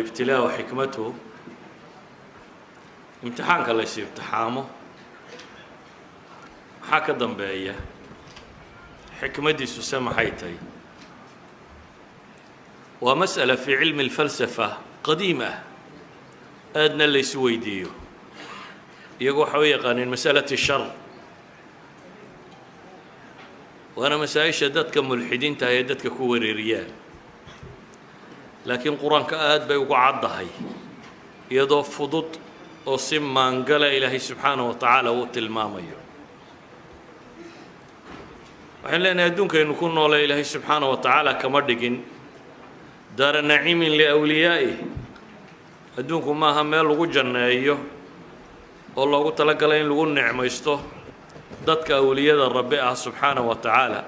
الابتلاء وحكمته امتحان كلا يصير امتحامه حاكا ضمبايا حكمتي سسمى حيتي ومسألة في علم الفلسفة قديمة أدنى اللي سويديو يقول حويقا عن مسألة الشر وأنا مسائل شدتك ملحدين تهيدتك كوري ريال لكن قرآن كآد بيقول عضهاي يضاف فضط وصم من قال إلهي سبحانه وتعالى وتلماميه وحين لنا يدونك أن نكون على إلهي سبحانه وتعالى كمردقين دار نعيم لأوليائه أدونكم ما هم يلغوا جنة أيه والله قلت لك لين لغوا النعمة يسته ضدك أولياء الرب سبحانه وتعالى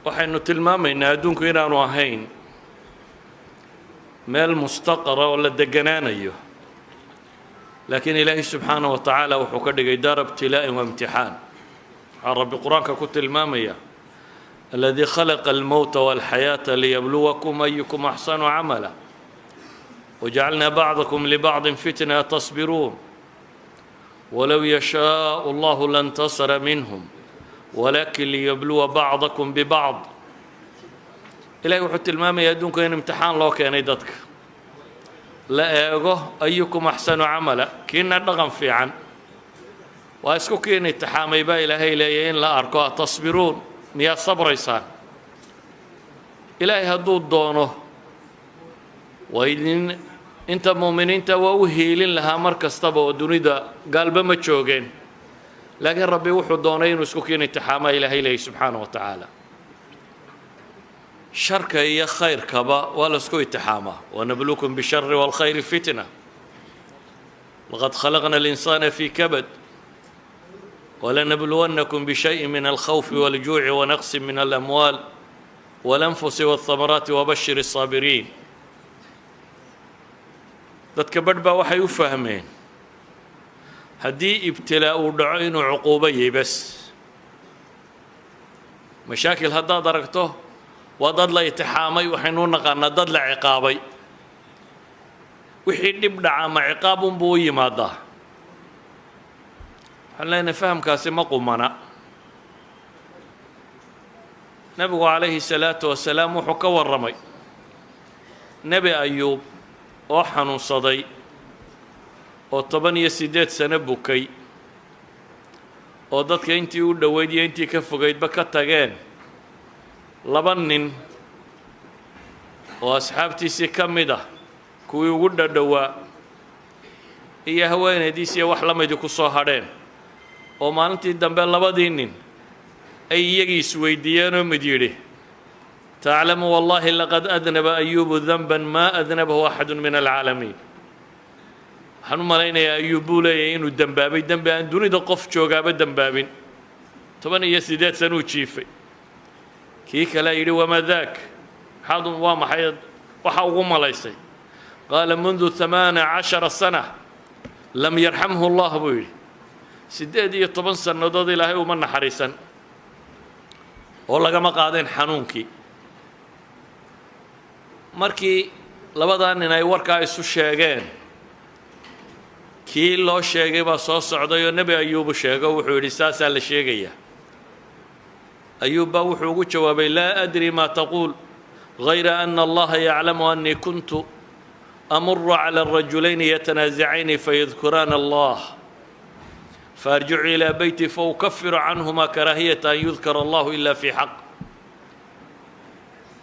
waxaynu tilmaamaynaa adduunku inaanu ahayn meel mustaqara oo la deganaanayo laakiin ilaahay subxaanahu wa tacaala wuxuu ka dhigay daar ibtilaa'in wa imtixaan waxaa rabbi qur-aanka ku tilmaamaya alladii khalaqa almowta walxayaata liyabluwakum ayukum axsanu camala wajacalnaa bacdakum libacdin fitna tasbiruun walow yashaau allahu lantasara minhum ولكن ليبلو بعضكم ببعض إلهي وحط المام يدونك إن امتحان لو كان يدتك لا أيقه أيكم أحسن عملا كنا نغم في عن وأسكو كين التحام يبا إلهي ليين لا أركوا تصبرون يا صبر يسان إلهي هدود دونه وإذن أنت مؤمنين توهيلين لها مركز طبع ودنيدا قلب ما تشوقين لكن ربي وحو دونين وسكوكين اتحاما إلهي إلهي سبحانه وتعالى شركة هي خير كبا ولا سكو اتحاما ونبلوكم بالشر والخير فتنة لقد خلقنا الإنسان في كبد ولنبلونكم بشيء من الخوف والجوع ونقص من الأموال والأنفس والثمرات وبشر الصابرين تتكبر وحي يفهمين هدي ابتلاء ودعين وعقوبية بس مشاكل هذا درجته وضد لا يتحامي وحنون قلنا ضد لا عقابي وحين نبدأ مع عقاب بوي ماذا هلا نفهم كاسم قمنا نبي عليه الصلاة والسلام وحكى والرمي نبي أيوب وحنون صدي oo 18 sano bukay oo dadka intii u dhaweeyay intii ka fogeydba ka tageen laba nin oo asxaabtiisii ka mid ah kuwii ugu dhadhawaa iyo haweenaydiisii wax la mid ku soo hadheen oo maalintii dambe labadii nin ay iyagii isweydiiyeen oo mid yidhi تعلم والله لقد أذنب أيوب ذنبا ما أذنبه أحد من العالمين waxaan u malaynayaa ayuu buu leeyahay inuu dambaabay dambi aan dunida qof joogaaba dambaabin 18 sano jiifay kii kale yidhi wama daak xadun waa maxay waxa ugu malaysay qaala mundu 18 sana lam yarhamhu allah buu yidhi 18 sannadood ilaahay uma naxariisan oo lagama qaadeen xanuunkii markii labadan nin ay warkaa isu sheegeen kii loo sheegay baa soo socday oo nabi ayuub sheego wuxuu yidhi saasaa la sheegaya ayuub baa wuxuu ugu jawaabay laa adri ma taquul غayra ana allaha yaclamu annii kuntu amuru cala الrajulayni yatanaazacayni fayadkuraan allah faarjicu ilaa beyti faukafiru canhuma karaahiyata an yudkara allahu ila fi xaq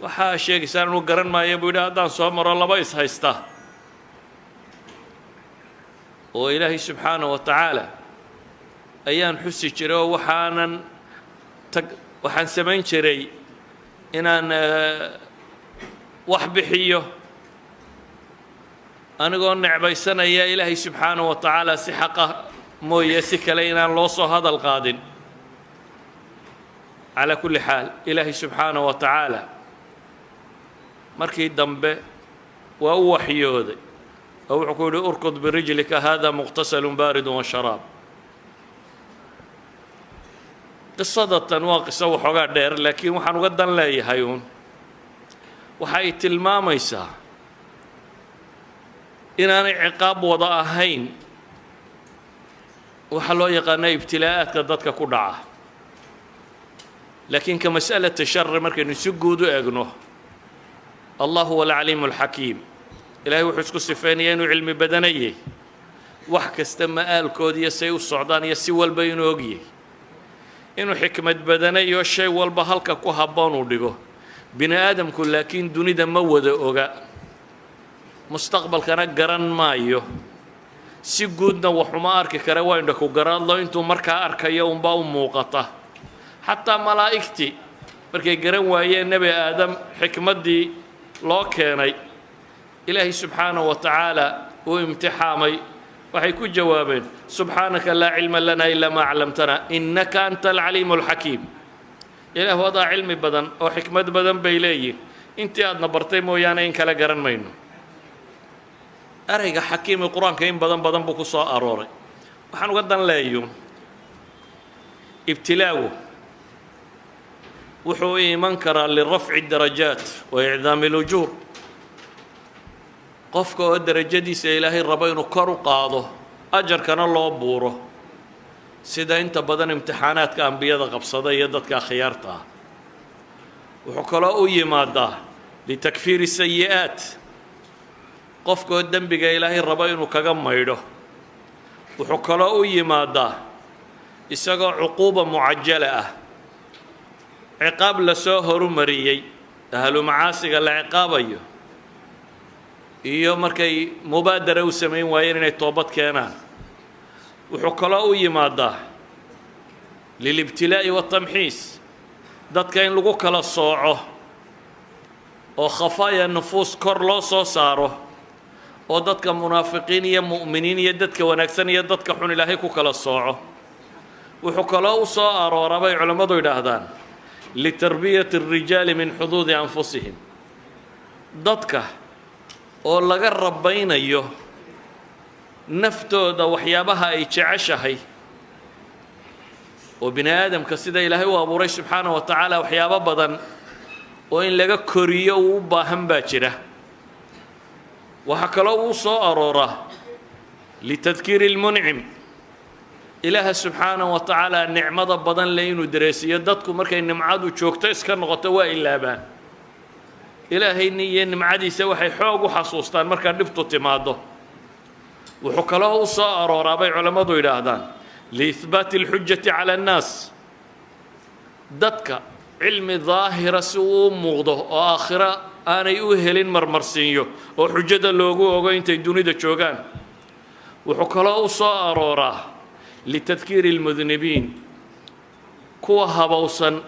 waxaa sheegaysaan inuu garan maaya buu yidhi haddaan soo maro laba is haysta oo ilaahay subxaanahu wa tacaala ayaan xusi jiray oo waxaan samayn jiray inaan wax bixiyo anigoo necbaysanaya ilaahay subxaanahu wa tacaala si xaqa mooye si kale inaan loo soo hadal qaadin calaa kulli xaal ilaahay subxaanahu wa tacaala markii dambe waa u waxyooday oo wuxuu ku yidhi urkud birijlika hada muqtasalun baaridun wa sharaab qisadatan waa qiso waxoogaa dheer laakiin waxaan uga dan leeyahay uun waxa ay tilmaamaysaa inaanay ciqaab wada ahayn waxaa loo yaqaana ibtilaa'aadka dadka ku dhaca laakiin ka mas'alata shari markaynu si guud u eegno allah huwa alcaliimu alxakiim ilaahay wuxuu isku sifeynaya inuu cilmi badanayay wax kasta ma'aalkood iyo say u socdaan iyo si walba inuu ogyahay inuu xikmad badanayo shay walba halka ku habboon uu dhigo bini aadamku laakiin dunida ma wada oga mustaqbalkana garan maayo si guudna waxuma arki kara waa indha ku garaadlo intuu markaa arkayo unbaa u muuqata xataa malaa'igtii markay garan waayeen nebi aadam xikmaddii loo keenay ilaahay subxaanahu wa tacaala uu imtixaamay waxay ku jawaabeen subxaanaka laa cilma lanaa ilaa maa callamtana innaka anta alcaliimu alxakiim ilaahu adaa cilmi badan oo xikmad badan bay leeyihin intii aadna bartay mooyaane in kale garan mayno erayga xakiimi qur-aanka in badan buu ku soo arooray waxaan uga dan leeyo ibtilaagu wuxuu iman karaa lirafci darajaat wa icdaami lujuur qofka oo darajadiisa ilaahay rabo inuu kor u qaado ajarkana loo buuro sida inta badan imtixaanaadka ambiyada qabsada iyo dadka akhyaarta ah wuxuu kaloo u yimaadaa litakfiiri sayi'aat qofka oo dembiga ilaahay rabo inuu kaga maydho wuxuu kaloo u yimaadaa isagoo cuquuba mucajala ah ciqaab la soo horumariyey ahlu macaasiga la ciqaabayo iyo markay mubaadara u samayn waayeen inay toobad keenaan wuxuu kaloo u yimaadaa lilibtilaa'i waatamxiis dadka in lagu kala sooco oo khafaaya nufuus kor loo soo saaro oo dadka munaafiqiin iyo mu'miniin iyo dadka wanaagsan iyo dadka xun ilaahay ku kala sooco wuxuu kaloo u soo arooraa bay culammadu yidhaahdaan litarbiyati الrijaali min xuduudi anfusihim dadka oo laga rabaynayo naftooda waxyaabaha ay jeceshahay oo bini aadamka sida ilaahay u abuuray subxaanaه wa tacaala waxyaabo badan oo in laga koriyo uu u baahan baa jira waxaa kaloo uu soo arooraa litadkiiri اlmuncim ilaaha subxaanaه wa tacaala nicmada badan le inuu dareesiyo dadku markay nimcadu joogto iska noqoto waa ilaabaan ilaahayni iyo nimcadiisa waxay xoog u xasuustaan markaa dhibtu timaado wuxuu kaloo u soo arooraa bay culammadu yidhaahdaan liihbaati اlxujati cala annaas dadka cilmi daahira si uu u muuqdo oo aakhiro aanay u helin marmarsiinyo oo xujada loogu ogo intay dunida joogaan wuxuu kaloo u soo arooraa litadkiiri اlmudnibiin kuwa habowsan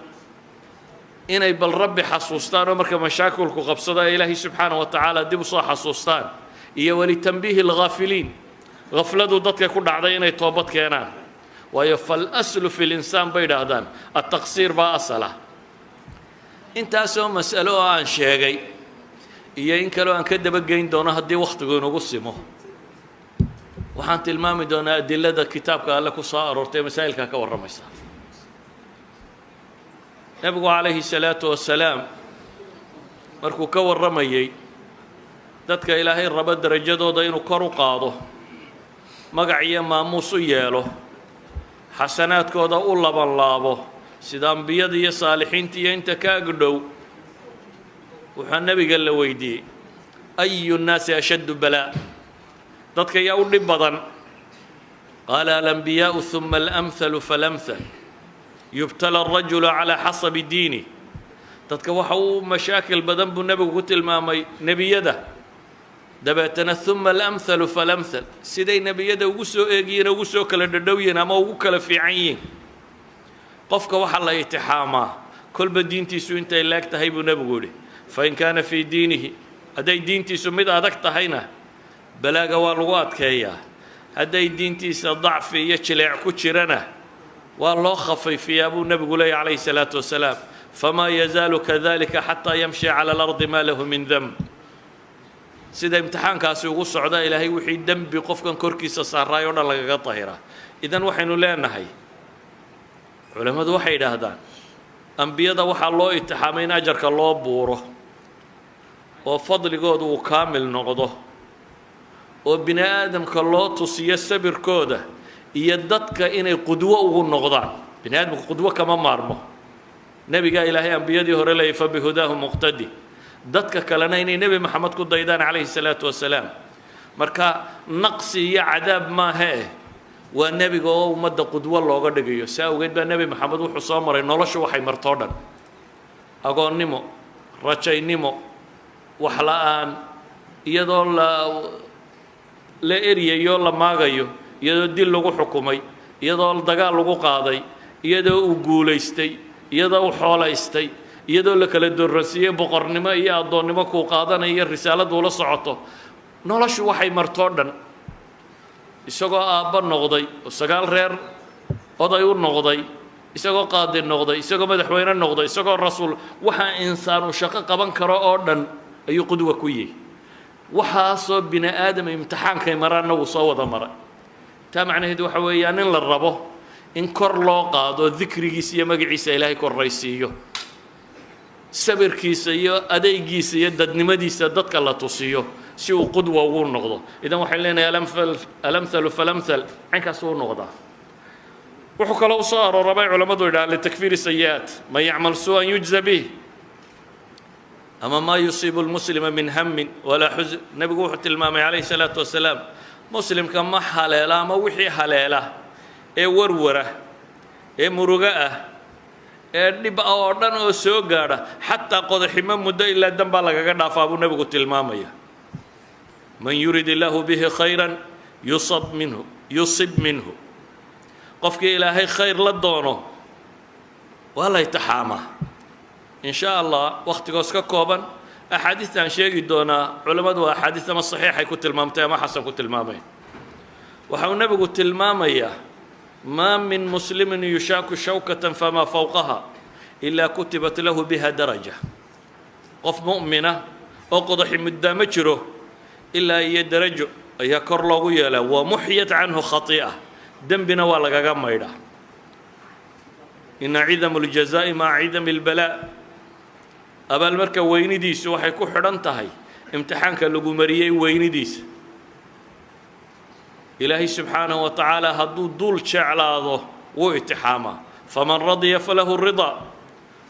inay bal rabbi xasuustaan oo marka mashaakilku qabsado ee ilaahay subxaanaه wa tacaala dib u soo xasuustaan iyo walitanbiihi اlghaafiliin gafladu dadka ku dhacday inay toobad keenaan waayo falaslu fi linsaan bay idhaahdaan ataqsiir baa asala intaasoo mas'alo oo aan sheegay iyo in kaleo aan ka dabageyn doono haddii wakhtigu inugu simo waxaan tilmaami doonaa adilada kitaabka alle ku soo aroortay masaa'ilkaa ka warramaysa nebigu calayhi الsalaatu wasalaam markuu ka warramayey dadka ilaahay rabo darajadooda inuu kor u qaado magac iyo maamuus u yeelo xasanaadkooda u labanlaabo sida ambiyada iyo saalixiinta iyo inta ka agdhow wuxuu nebiga la weydiiyey ayu nnaasi ashaddu balaa dadka yaa u dhib badan qaala alambiyaau ثuma alamhalu falamhal yubtala الrajulu calaa xasabi diinih dadka waxa uu mashaakil badan buu nebigu ku tilmaamay nebiyada dabeetana ثuma alamhalu falamhal siday nebiyada ugu soo eegyihiin ugu soo kala dhadhow yihiin ama ugu kala fiican yihiin qofka waxaa la itixaamaa kolba diintiisu intay leeg tahay buu nebigu yidhi fain kaana fii diinihi hadday diintiisu mid adag tahayna balaaga waa lagu adkeeyaa hadday diintiisa dacfi iyo jileec ku jirana waa loo khafayfiyaa buu nebigu leeyahy calayhi salaatu wasalaam famaa yazaalu kadalika xataa yamshi cala alardi maa lahu min demb sida imtixaankaasi ugu socda ilaahay wixii dembi qofkan korkiisa saaraay oo dhan lagaga dahiraa idan waxaynu leenahay culammadu waxay yidhaahdaan ambiyada waxaa loo itixaamay in ajarka loo buuro oo fadligooda uu kaamil noqdo oo bini aadamka loo tusiyo sabirkooda iyo dadka inay qudwo ugu noqdaan bini aadamka qudwo kama maarmo nebigaa ilaahay ambiyadii hore leeyay fabihudaahu muqtadi dadka kalena inay nebi maxamed ku daydaan calayhi salaatu wasalaam marka naqsi iyo cadaab maahee waa nebiga oo ummadda qudwo looga dhigayo si awgeed baa nebi maxamed wuxuu soo maray noloshu waxay martoo dhan agoonnimo rajaynimo wax la-aan iyadoo la eryayo la maagayo iyadoo dil lagu xukumay iyadoo dagaal lagu qaaday iyadoo uu guulaystay iyadoo uu xoolaystay iyadoo la kala doorransiiyey boqornimo iyo addoonnimo kuu qaadanayo risaaladuu la socoto noloshu waxay martoo dhan isagoo aabba noqday oo 9 reer oday u noqday isagoo qaadi noqday isagoo madaxweyne noqday isagoo rasuul waxaa insaanu shaqo qaban karo oo dhan ayuu qudwa ku yihi waxaasoo bini aadam imtixaankay maraanna wuu soo wada maray taa macnaheedu waxa weeyaan in la rabo in kor loo qaado dikrigiisa iyo magaciisa ilaahay korraysiiyo sabirkiisa iyo adeegiisa iyo dadnimadiisa dadka la tusiyo si uu qudwa ugu noqdo idan waxaan leenahay alamthalu falamthal caynkaas uu noqdaa wuxuu kaloo soo arooray culamadu yidhaha litakfiiri sayi'aat man yacmal suu'an yujza bih ama maa yusiibu lmuslima min hammin walaa xusn nebigu wuxuu tilmaamay calayhi salaatu wasalaam muslimka ma haleela ama wixii haleela ee warwara ee murugo ah ee dhib oo dhan oo soo gaadha xataa qodaximo muddo ilaa danbaa lagaga dhaafaa buu nebigu tilmaamaya man yurid illaahu bihi khayran yusib minhu qofkii ilaahay khayr la doono waa la itixaamaa in sha allah wakhtigoos ka kooban axaadiistaan sheegi doonaa culammadu waa axaadiis ama saxiixay ku tilmaamtay ama xasan ku tilmaamay waxa uu nebigu tilmaamayaa maa min muslimin yushaaku shawkatan famaa fawqaha ilaa kutibat lahu biha daraja qof mu'mina oo qodaxi muddaa ma jiro ilaa iyo darajo ayaa kor loogu yeelaa wa muxyat canhu khatii'a dembina waa lagaga maydhaa ina cidamu ljazaa'i maca cidami lbalaa abaalmarka weynidiisu waxay ku xidhan tahay imtixaanka lagu mariyey weynidiisa ilaahay subxaanahu wa tacaala hadduu duul jeclaado wuu itixaamaa faman radiya falahu ridaa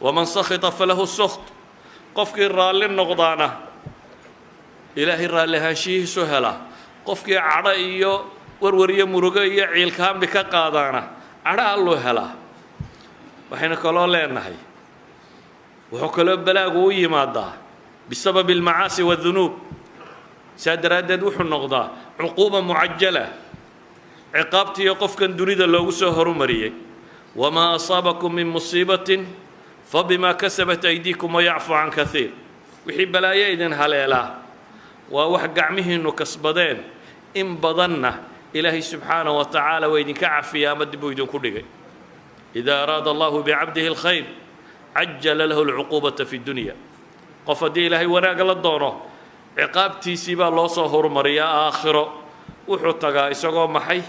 waman sakhita falahu sukht qofkii raalli noqdaana ilaahay raalli ahaanshihiisu hela qofkii cadho iyo warwariyo murugo iyo ciilkaambi ka qaadaana cadho alluu helaa waxaynu kaloo leenahay wuxuu kaloo balaagu u yimaadaa bisababi almacaasi wadunuub saa daraaddeed wuxuu noqdaa cuquuba mucajala ciqaabtiiyo qofkan dunida loogu soo horumariyey wamaa asaabakum min musiibatin fabimaa kasabat aydiikum wayacfu can kaiir wixii balaayo idin haleelaa waa wax gacmihiinnu kasbadeen in badanna ilaahay subxaanahu wa tacaala waa idinka cafiya ama dib uu idinku dhigay idaa araada allahu bicabdihi alkhayr cajala lahu alcuquubata fi dunya qof haddii ilaahay wanaag la doono ciqaabtiisii baa loo soo horumariyaa aakhiro wuxuu tagaa isagoo maxay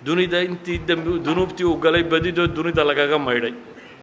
dunida intii dunuubtii uu galay badidoo dunida lagaga maydhay